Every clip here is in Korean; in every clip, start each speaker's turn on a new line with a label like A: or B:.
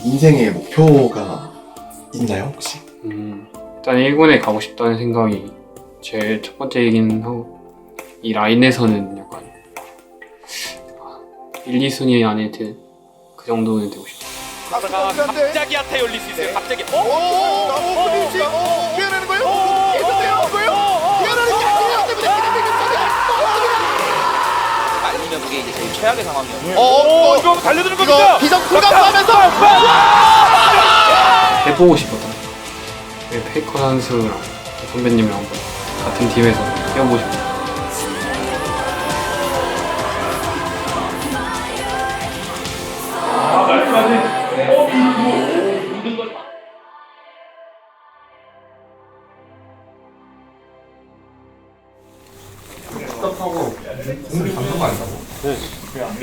A: 인생의 목표가 있나요 혹시?
B: 일단 1군에 가고 싶다는 생각이 제일 첫 번째이긴 하고 이 라인에서는 약간 1, 2순위 안에 들 그 정도는 되고 싶어요.
C: 갑자기 한테 열릴 수 있어요. 갑자기.
D: 미안하는 거예요? 계속돼요? 뭐예요? 미안하는 게 아니에요. 때문에
C: 아니면 그게 이제 제일 최악의 상황이었어요.
D: 이거 달려드는 겁니다. 비상 불감하면서
B: 해보고 싶었던 페이커 선수랑 선배님이랑 한번 같은 팀에서 뛰어보고 싶어요.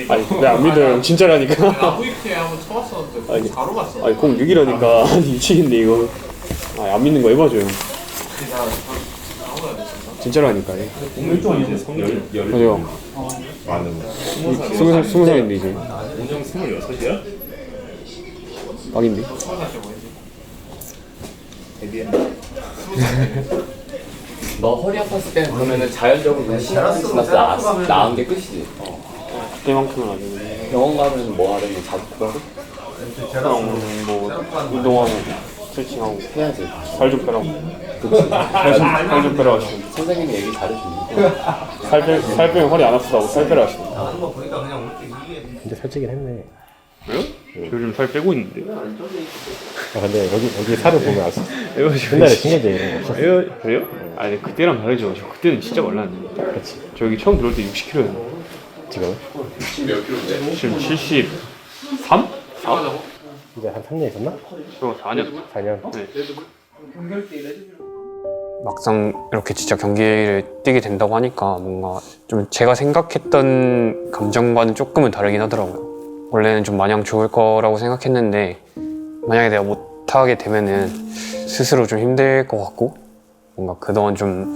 E: 아니 왜 안 믿어요? 진짜라니까.
B: VP에 한번 쳐봤었는데 바로 갔어.
E: 아니 공 6이라니까. 아니 미치겠네 이거. 아니 안 믿는 거 해봐줘요. 진짜라니까. 맞아요.
F: 많은
E: 20살인데 이제.
F: 운영 26이야?
E: 막인데.
G: 너 허리 아팠을 때는 그러면은 자연적으로 그냥 신경 쓰면서 나은 게 끝이지.
E: 그때만큼은 아니고.
G: 병원 가면 뭐 하든 자극하고
E: 뭐 운동하고 스트레칭하고
G: 해야지.
E: 살 좀 빼라고. 살 좀 빼라 하시고.
G: 선생님이 얘기 잘해줍니다.
E: 살 빼면 허리 안 아프다고 살 빼라 하시고.
H: 근데 살찌긴 했네.
E: 왜요? 요즘 살 빼고 있는데.
H: 아 근데 여기 살을 보면 알았어. 옛날에 신경제 이런 거 없었어.
E: 그래요? 아니 그때랑 다르죠. 저 그때는 진짜 말랐는데.
H: 그렇지.
E: 저 여기 처음 들어올 때 60kg였는데.
H: 지금
G: 지금 몇 킬로인데?
E: 지금 73? 4?
H: 이제 한 3년 있었나?
E: 저 4년.
H: 4년.
E: 네.
B: 막상 이렇게 진짜 경기를 뛰게 된다고 하니까 뭔가 좀 제가 생각했던 감정과는 조금은 다르긴 하더라고요. 원래는 좀 마냥 좋을 거라고 생각했는데 만약에 내가 못하게 되면은 스스로 좀 힘들 것 같고 뭔가 그동안 좀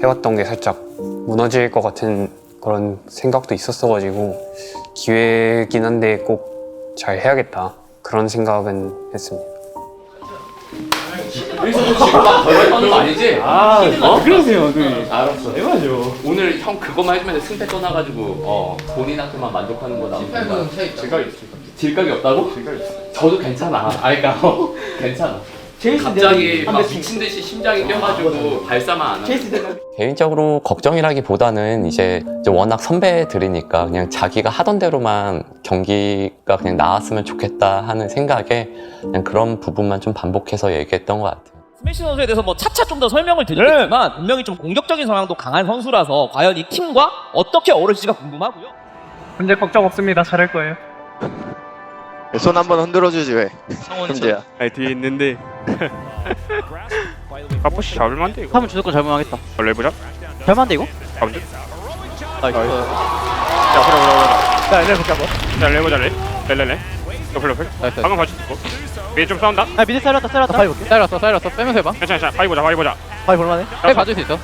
B: 해왔던 게 살짝 무너질 것 같은 그런 생각도 있었어가지고 기회긴 한데 꼭 잘 해야겠다 그런 생각은 했습니다.
G: 여기서도 지금 막 덜덜 거 아니지?
E: 그러세요.
G: 알았어.
E: 해봐죠.
G: 오늘 형 그것만 해주면 승패 떠나가지고 본인한테만 만족하는 거다.
E: 제가 있습니다.
G: 질각이 없다고?
E: 제가 있어요.
G: 저도 괜찮아. 그러니까 괜찮아. 갑자기 막 미친 듯이 심장이 뛰어가지고 발사만 안 하고.
I: 개인적으로 걱정이라기보다는 이제 워낙 선배들이니까 그냥 자기가 하던 대로만 경기가 그냥 나왔으면 좋겠다 하는 생각에 그냥 그런 부분만 좀 반복해서 얘기했던 것 같아요.
C: 스매시 선수에 대해서 뭐 차차 좀 더 설명을 드리겠지만 분명히 좀 공격적인 성향도 강한 선수라서 과연 이 팀과 어떻게 어우러질지가 궁금하고요.
J: 근데 걱정 없습니다. 잘할 거예요.
D: 손 한번 흔들어주지 왜?
C: 성원이야.
E: 아니 뒤에 있는데. 아포시 잡을만한데 이거.
J: 하면 주도권 잘못하겠다.
E: 원래 해보자.
J: 잘만한데 이거?
E: 가운데.
J: 나이스.
E: 자 보라.
J: 자, 내가 볼게 한번.
E: 자 레보자 레레레. 러플. 방금 봐줄 수 있고. 위에 좀 싸운다.
J: 아, 미드 쌀렸다. 파이 볼게. 쌀렸어. 빼면서 해봐.
E: 괜찮아. 파이 보자.
J: 파이 볼만해?
E: 해
J: 봐줄 수 있어.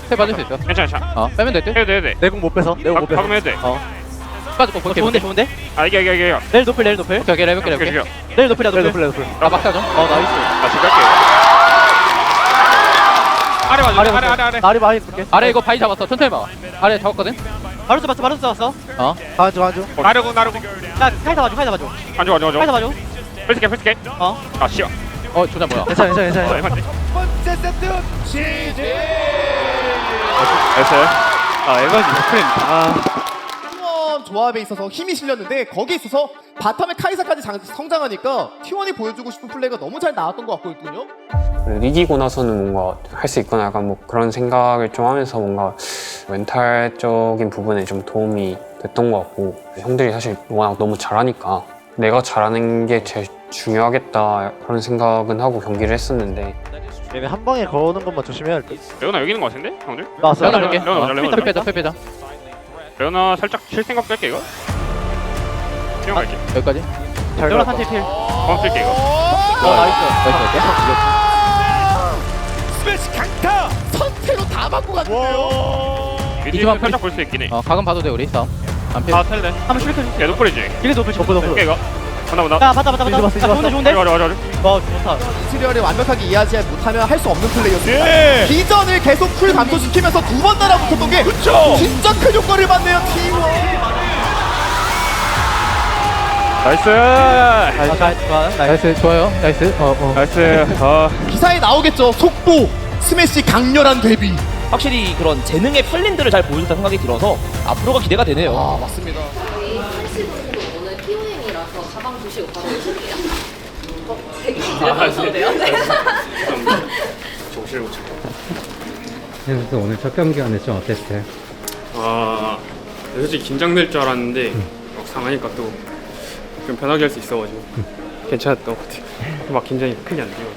E: 괜찮아.
J: 빼면 될 듯?
E: 해도 돼.
J: 내공 못 빼서.
E: 방금 해도 돼.
J: 빠지고 볼게. 좋은데?
E: 아 이게.
J: 내일 높을. 오케이, 해볼게. 내일 높이야, 높을. 아, 막사 좀. 나이스.
E: 나 지금 갈게. 아래 봐줘.
J: 아래 많이 볼게.
K: 아래 이거 바위 잡았어. 천천히 봐. 아래 잡았거든.
J: 바로 잡았어. 가줘.
E: 나르고.
J: 야, 카이 잡아줘.
E: 안 좋아.
J: 카이 잡아줘.
E: 펼칠게. 아 씨야.
K: 조장 뭐야?
J: 괜찮아.
E: 해봤네.
D: 번째 세트 시즌.
E: 됐어요. 아 에바지 프렌드.
D: T1 조합에 있어서 힘이 실렸는데 거기에 있어서 바텀에 카이사까지 성장하니까 T1이 보여주고 싶은 플레이가 너무 잘 나왔던 것 같거든요.
B: 이기고 나서는 뭔가 할 수 있구나 약간 뭐 그런 생각을 좀 하면서 뭔가 멘탈적인 부분에 좀 도움이 됐던 것 같고 형들이 사실 워낙 너무 잘하니까 내가 잘하는 게 제일 중요하겠다 그런 생각은 하고 경기를 했었는데
J: 얘네 한 방에 거는 것만 조심해야 할 듯.
E: 레오나 여기 있는 거 같은데? 형들?
J: 나왔어.
K: 레오나 볼게.
E: 레오나
K: 풀 빼자.
E: 레오나 살짝 칠 생각 뺄게 이거. 수영 갈게.
K: 여기까지.
J: 레오나 산티 필.
E: 쓸게 이거.
K: 나이스.
D: 스매시 강타 선택으로 다 맞고 갔는데요.
E: 미디어 살짝 볼 수 있긴 해.
K: 각은 봐도 돼 우리 싸움. 안 피해.
E: 텔레.
J: 한번 쉴게.
E: 얘 노플이지?
J: 길에 높을.
E: 쓸게 이거. 온다.
J: 야 봤다 좋은데?
E: 좋아.
J: 좋다.
D: 시리얼을 완벽하게 이해하지 못하면 할 수 없는 플레이였습니다. 비전을 계속 쿨 감소시키면서 두 번 날아붙었던 게 진짜 큰 효과를 받네요. T1.
E: 나이스.
J: 나이스 좋아요. 나이스.
E: 나이스.
D: 기사에 나오겠죠. 속보, 스매시 강렬한 데뷔.
C: 확실히 그런 재능의 플랜들을 잘 보여줬다 생각이 들어서 앞으로가 기대가 되네요.
D: 아 맞습니다.
L: 저희 한시분도 오늘 POM이라서 가방 두시고 바로 오실게요. 대기실 들어가셔도 돼요? 네.
E: 정신을 못 차려.
H: 그래서 오늘 첫 경기 안에 좀 어땠어요?
B: 솔직히 긴장될 줄 알았는데 막상 하니까 또 좀 편하게 할 수 있어가지고 괜찮았던 것 같아요. 막 긴장이 크게 안 돼요.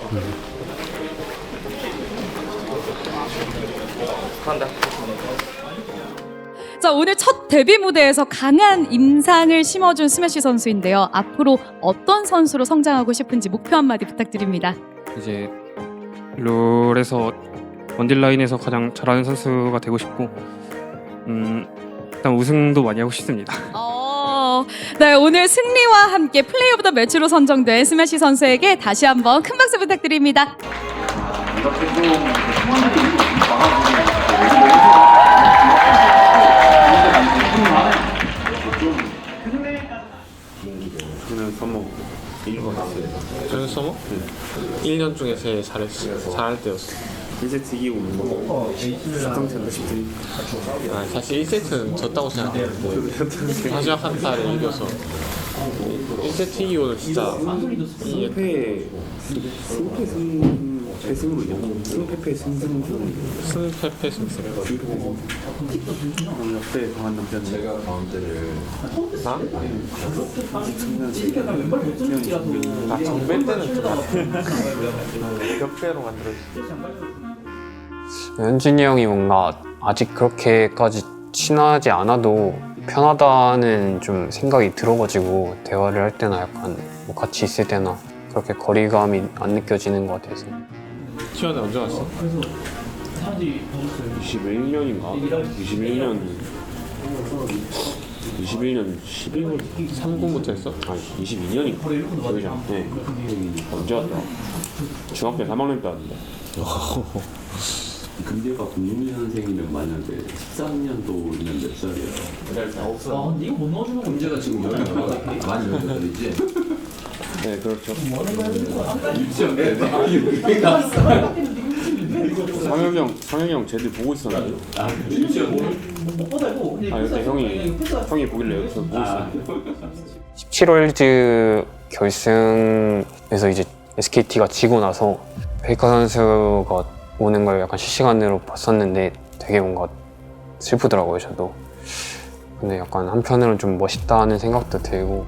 L: 자, 오늘 첫 데뷔 무대에서 강한 임상을 심어준 스매시 선수인데요. 앞으로 어떤 선수로 성장하고 싶은지 목표 한마디 부탁드립니다.
B: 이제 롤에서 원딜 라인에서 가장 잘하는 선수가 되고 싶고 일단 우승도 많이 하고 싶습니다.
L: 네, 오늘 승리와 함께 플레이 오브 더 매치로 선정된 스매시 선수에게 다시 한번 큰 박수 부탁드립니다.
B: 저는 서머? 1년 중에 제일 잘했어요. 잘할 때였어. 1세트 이기고 오는 거. 수강된다 싶더니. 사실 1세트는 졌다고 생각했는데 마지막 한 타를 이겨서 1세트 이기고는 진짜 승패승으로 이겼고 승패패 승승 옆에 강한 남자는 제가 가운데를 정배 때는 좀 격배로 만들었어요. 현진이 형이 뭔가 아직 그렇게까지 친하지 않아도 편하다는 좀 생각이 들어가지고 대화를 할 때나 약간 뭐 같이 있을 때나 그렇게 거리감이 안 느껴지는 것 같아서.
F: 티원에 언제 왔어? 21년인가? 21년 12월 3군부터 했어? 아니 22년인가? 기억이 잘 안 나. 네. 언제 왔다? 중학교 3학년 때 왔는데.
I: 근데가 06년생이면 만약에 13년도면 몇 살이야?
G: 이거 못 넣어주는 거 문제가 지금 많이 열리지?
F: 네, 그렇죠. 상혁이 형 쟤들 보고 있었는데. 그때 형이 보길래 여기서 보고 있었는데.
B: 17월드 결승에서 이제 SKT가 지고 나서 페이커 선수가 오는 걸 약간 실시간으로 봤었는데 되게 뭔가 슬프더라고요, 저도. 근데 약간 한편으로는 좀 멋있다는 생각도 들고.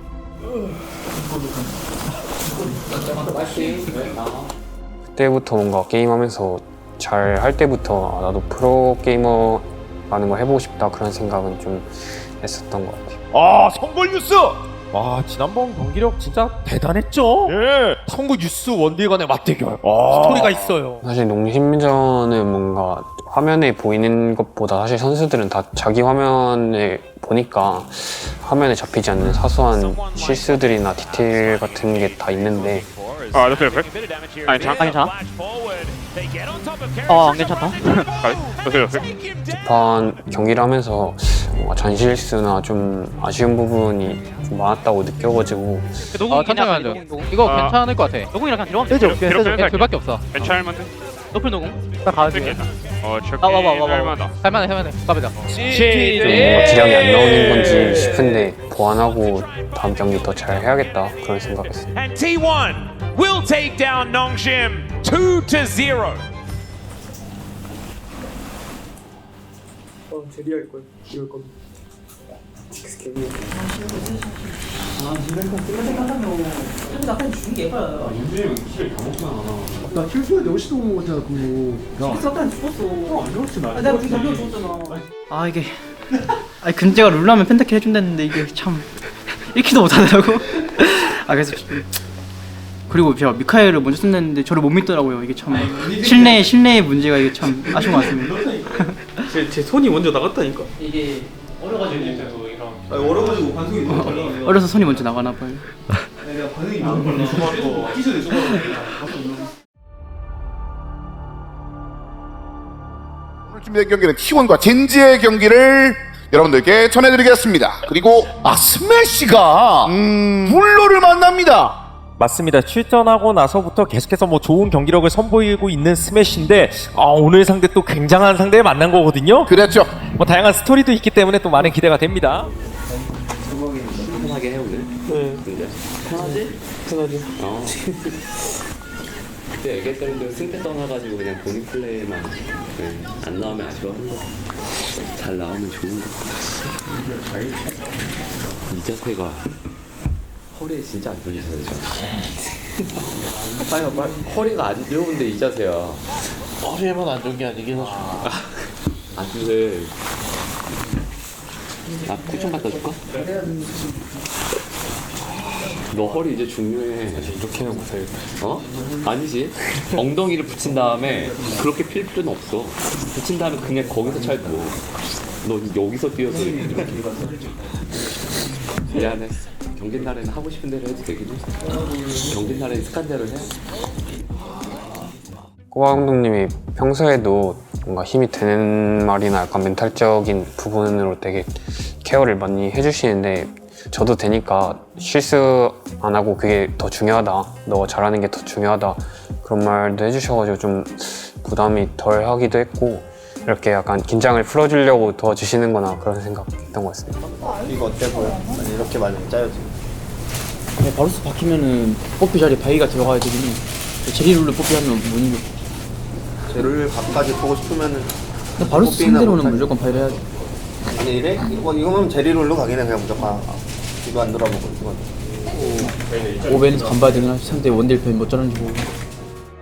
B: 그때부터 뭔가 게임하면서 잘 할 때부터 나도 프로 게이머라는 걸 해보고 싶다 그런 생각은 좀 했었던 것 같아요.
D: 선골 뉴스! 지난번 경기력 진짜 대단했죠? 예. 선골 뉴스 원딜 간의 맞대결. 스토리가 있어요.
B: 사실 농심전은 뭔가 화면에 보이는 것보다 사실 선수들은 다 자기 화면을 보니까 화면에 잡히지 않는 사소한 실수들이나 디테일 같은 게 다 있는데
E: 높이. 아니
J: 괜찮아? 안 괜찮다.
E: 높이.
B: 뒷판 경기를 하면서 뭔가 잔실수나 좀 아쉬운 부분이 좀 많았다고 느껴가지고
J: 천천히 가죠. 이거 괜찮을 것 같아. 노공이랑 그냥 들어가면 되죠.
E: 들어가면
J: 둘밖에 없어.
E: 괜찮을만데?
J: 높은 노공. 딱 가야지.
E: 할만하다.
J: 할만해. 가보자.
B: 뭔가 기량이 안 나오는 건지 싶은데 보완하고 다음 경기 더 잘 해야겠다 그런 생각했어요.
M: And T1 will take down Nongshim 2-0.
A: 제리할 거예요. 이럴 겁니다.
H: 나 킬수가 10시도 온 거잖아 그거.
J: 안 죽었어. 안 죽었지 나. 내가 우리 죽었잖아. 이게 근제가 룰라면 펜타킬 해준다는데 이게 참 1킬도 못하더라고. 그래서 그리고 제가 미카엘을 먼저 쓴다는데 저를 못 믿더라고요. 이게 참 실내의 문제가 이게 참 아쉬운 것 같습니다.
B: 제 손이 먼저 나갔다니까.
J: 이게 어려가지고
B: 어려가지고 관성이
J: 어려서 손이 먼저 나가나 봐요.
N: 오늘 준비된 경기는 T1과 젠지의 경기를 여러분들께 전해드리겠습니다. 그리고 스매시가 블루를 만납니다.
H: 맞습니다. 출전하고 나서부터 계속해서 뭐 좋은 경기력을 선보이고 있는 스매시인데 오늘 상대 또 굉장한 상대를 만난 거거든요.
N: 그렇죠.
H: 뭐 다양한 스토리도 있기 때문에 또 많은 기대가 됩니다.
I: 편하게 해 오늘? 네. 근데? 편하지? 편하지. 그때 얘기했던 대로 승패 떠나가지고 그냥 본인 플레이만 안 나오면 아쉬워하는 거. 잘 나오면 좋은 거. 이 자세가 허리에 진짜 안 좋으셔서 빨리 허리가 안 좋은데 이 자세야.
A: 허리에만 안 좋은 게 아니긴 하죠.
I: 아 근데 나 쿠션 갖다 줄까? 너 허리 이제 중요해.
B: 이렇게 해놓고 살겠다.
I: 아니지. 엉덩이를 붙인 다음에 그렇게 필 필요는 없어. 붙인 다음에 그냥 거기서 찰고 너 여기서 뛰어서 이렇게. 미안해. 경기 날에는 하고 싶은 대로 해도 되긴 해. 경기 날에는 습관대로 해.
B: 꼬아 감독님이 평소에도 뭔가 힘이 되는 말이나 약간 멘탈적인 부분으로 되게 케어를 많이 해주시는데 저도 되니까 실수 안 하고 그게 더 중요하다, 너가 잘하는 게 더 중요하다 그런 말도 해주셔가지고 좀 부담이 덜 하기도 했고 이렇게 약간 긴장을 풀어주려고 도와주시는 거나 그런 생각했던 것 같습니다.
D: 이거 어때 보여? 아니 이렇게 말하면 짜여지.
J: 바루스 박히면은 뽀삐 자리에 바위가 들어가야 되긴 해. 제리룰로 뽀삐 하면 못 이겨.
D: 제를 밥까지 보고 싶으면은
J: 바루스 상대로는 무조건 바위를 해야지.
D: 아니 이래? 이거면 제리룰로 가기는 그냥 무조건 이거 안 돌아보고 이건.
J: 오벤에서 간봐야 되긴 하지. 상대 원딜 못 자는지 보고.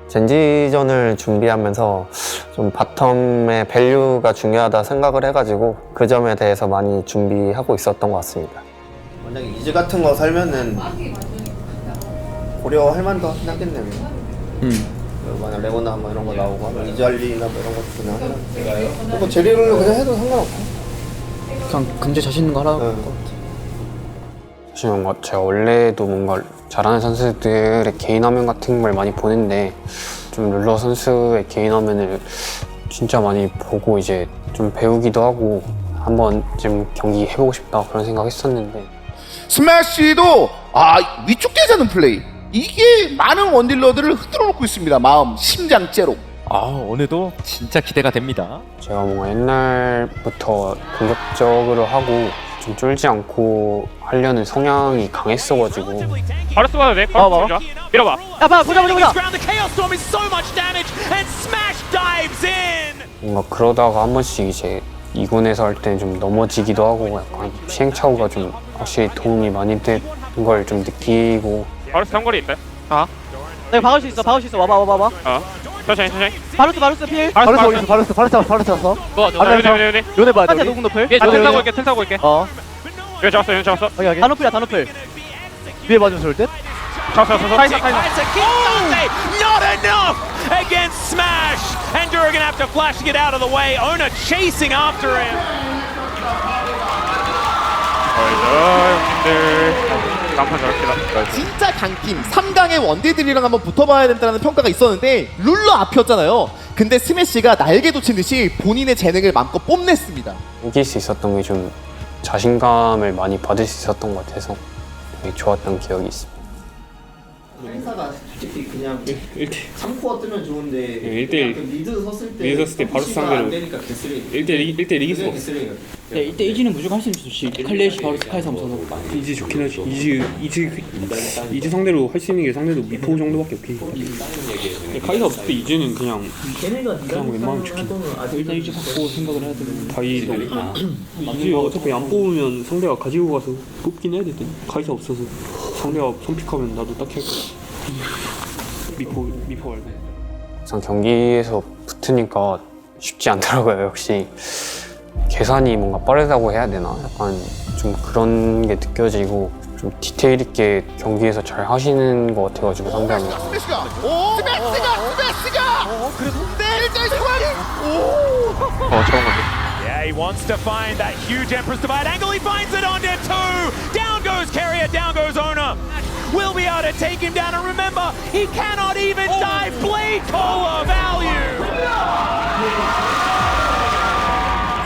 I: 젠지전을 준비하면서 좀 바텀의 밸류가 중요하다 생각을 해가지고 그 점에 대해서 많이 준비하고 있었던 것 같습니다.
D: 만약에 이즈 같은 거 살면은 고려할 만도 하긴 하겠네요. 만약 레고나 뭐 이런 거 나오고 하면 이즈 알리나 뭐 이런 것도 그냥 하면 뭐 제리룰로 그냥 해도 상관없고
J: 그냥 금제 자신 있는 거 하라고 할 것 같아.
B: 사실 뭔가 제가 원래도 뭔가 잘하는 선수들의 개인 화면 같은 걸 많이 보는데 좀 룰러 선수의 개인 화면을 진짜 많이 보고 이제 좀 배우기도 하고 한번 좀 경기 해보고 싶다 그런 생각했었는데
N: 스매시도 위쪽 깨자는 플레이. 이게 많은 원딜러들을 흔들어 놓고 있습니다. 마음, 심장째로.
H: 오늘도 진짜 기대가 됩니다.
B: 제가 뭔가 옛날부터 공격적으로 하고 좀 쫄지 않고 하려는 성향이 강했어가지고
E: 바로 쏘아도 돼? 바로 쏘자. 밀어봐.
K: 야, 봐, 보자.
B: 뭔가 그러다가 한 번씩 이제 2군에서 할 때는 좀 넘어지기도 하고 약간 시행착오가 좀 확실히 도움이 많이 된 걸 좀 느끼고
E: 바로 삼거리 있다.
K: 내가 박을 수 있어. 와봐.
E: 천천히.
K: 바루스 필.
D: 바루스 잡았어.
E: 요네.
D: 요네 봐야
K: 한테 녹음 높을.
E: 틈 타고 올게. 이거 잡았어.
K: 단오플이야, 단오플.
D: 위에 맞으면 좋을 듯?
E: 잡았어.
M: Not enough against Smash, and Durr gonna have to flash to get out of the way. Ona chasing after him.
E: 형님들. 깜판 저렇게
D: 진짜 강팀 3강의 원딜들이랑 한번 붙어봐야 된다는 평가가 있었는데 룰러 앞이었잖아요. 근데 스매시가 날개 돋친 듯이 본인의 재능을 마음껏 뽐냈습니다.
B: 이길 수 있었던 게 좀 자신감을 많이 받을 수 있었던 것 같아서 되게 좋았던 기억이 있습니다.
D: 행사가 솔직히 그냥 3코어 뜨면 좋은데
F: 1대1
D: 미드 섰을 때
F: 미드 섰을 때 바로 상대로
D: 안 되니까 개쓰레기.
F: 1대1 이길 수가 없어.
J: 네, 이때 이지는 무조건 할 수 있는 좋지. 칼레시 바로 스카이 삼선.
F: 이지 좋긴 하지. 이지 상대로 할 수 있는 게 상대도 미포 정도밖에 없기. 카이사 없을 때 이지는 그냥 웬만하면 좋긴.
J: 일단 이지 받고 생각을 해야 되는.
F: 바이도 이지 어차피 안 뽑으면 상대가 가지고 가서 뽑긴 해야 되거든. 카이사 없어서 상대가 선픽하면 나도 딱히 할 거야. 미포 말고.
B: 막상 경기에서 붙으니까 쉽지 않더라고요. 역시 계산이 뭔가 빠르다고 해야 되나? 약간 좀 그런 게 느껴지고 좀 디테일 있게 경기에서 잘 하시는 것 같아가지고 상대하면
N: 스매시가 그래도 일자리 상황이
B: 저런 건데.
M: Yeah, he wants to find that huge Empress Divide angle. He finds it onto two. Down goes Carrier, down goes Ona. will be able to take him down. And remember, he cannot even die. Blade Caller value.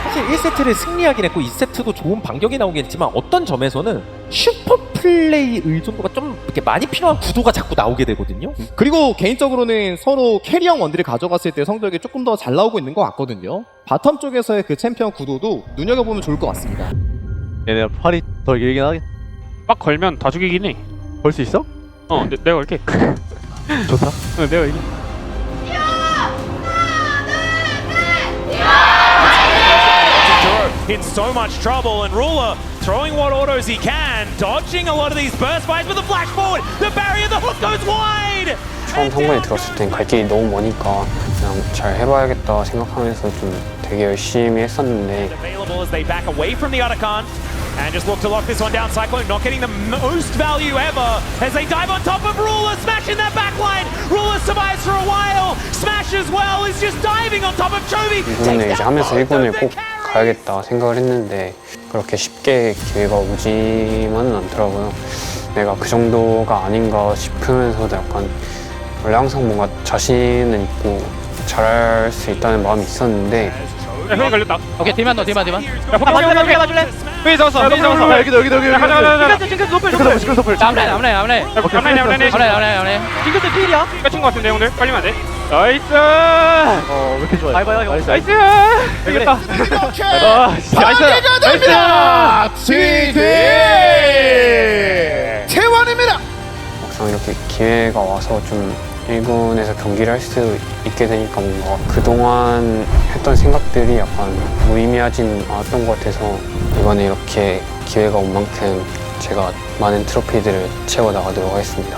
H: 사실 1세트를 승리하긴 했고 2세트도 좋은 반격이 나오긴 했지만 어떤 점에서는 슈퍼 플레이 의존도가 좀 이렇게 많이 필요한 구도가 자꾸 나오게 되거든요.
D: 그리고 개인적으로는 서로 캐리형 원딜을 가져갔을 때 성적이 조금 더 잘 나오고 있는 것 같거든요. 바텀 쪽에서의 그 챔피언 구도도 눈여겨보면 좋을 것 같습니다.
K: 얘네 팔이 더 길긴 하겠.
E: 막 걸면 다 죽이긴 해.
K: 걸 수 있어?
E: 내가 걸게.
K: 좋다.
E: 내가 이기.
M: In so much trouble, and Ruler throwing what autos he can, dodging a lot of these burst fights with a flash forward. The barrier, the hook goes wide.
B: 처음 상관이 들었을 땐 갈 길이 너무 머니까 그냥 잘 해봐야겠다 생각하면서 좀 되게 열심히 했었는데
M: Available as they back away from the Otacon. And just look to lock this one down. Cyclone not getting the most value ever as they dive on top of Ruler, smashing that backline. Ruler survives for a while. Smash as well is just diving on top of Chovy.
B: 이번에 이제 하면서 1군을 꼭 가야겠다 생각을 했는데 그렇게 쉽게 기회가 오지만은 않더라고요. 내가 그 정도가 아닌가 싶으면서도 약간 원래 항상 뭔가 자신은 있고 잘할 수 있다는 마음이 있었는데
E: 형이 걸렸다.
C: 오케이 뒤만 넣어 뒤만.
E: 야,
K: 봐줄래? 봐줄래?
E: 회의 잡았어.
K: 여기.
E: 가자.
K: 징크스 노플.
C: 남래.
E: 앞라인에.
K: 징크스 필이야.
E: 끝인 것 같은데 형들 빨리면 안 돼. 나이스.
K: 왜 이렇게 좋아해? 봐요.
E: 나이스. 되겠다.
N: 이렇게 파괴가 됩니다. GD T1입니다.
B: 막상 이렇게 기회가 와서 좀 1군에서 경기를 할 수 있게 되니까 뭔가 그동안 했던 생각들이 약간 무의미하진 않았던 것 같아서 이번에 이렇게 기회가 온 만큼 제가 많은 트로피들을 채워 나가도록 하겠습니다.